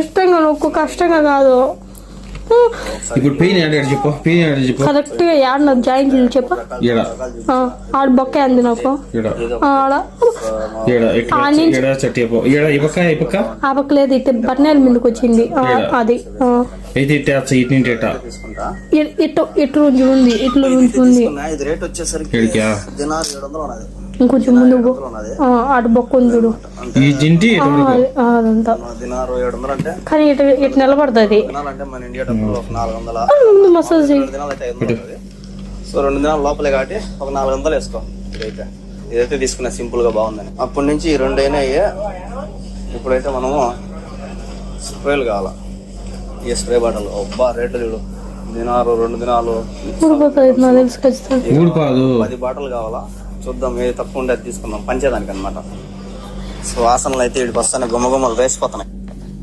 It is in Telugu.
ఇష్టంగా నొక్కు, కష్టంగా కాదు. ఇప్పుడు పెయిన్ చెప్పు, పెయిన్ చెప్పు కరెక్ట్ గా యాడ్ నాకు జాయింట్లు చెప్పు. ఆడ బొక్క అంది నాకు ఆ పక్క లేదు, ఇటు బట్టనేల ముందుకు వచ్చింది అది. ఇటు నుంచి ఉంది, ఇట్లా నుంచి ఉంది. ఇంకొంచెం ముందు అటు బొక్క ఉంది చూడు అదంతా. కానీ ఇటు ఇటు నిలబడుతుంది ముందు మసాజ్ చేయి. సో 2 దినాలు లోపలే కాబట్టి ఒక 400 వేసుకో. ఇదైతే తీసుకున్నా సింపుల్ గా బాగుందని. అప్పటి నుంచి ఈ 2 అయినాయి. ఇప్పుడైతే మనము స్ప్రేలు కావాలా. ఈ స్ప్రే బాటలు అబ్బా రేట్లు చూడు, 2 దినాలు 10 బాటలు కావాలా. చూద్దాం ఏది తక్కువ ఉండే అది తీసుకుందాం పంచేదానికి అనమాట. సో వాసనలు అయితే వీడికి వస్తానే గుమ్మగుమ్మలు వేసిపోతున్నాయి.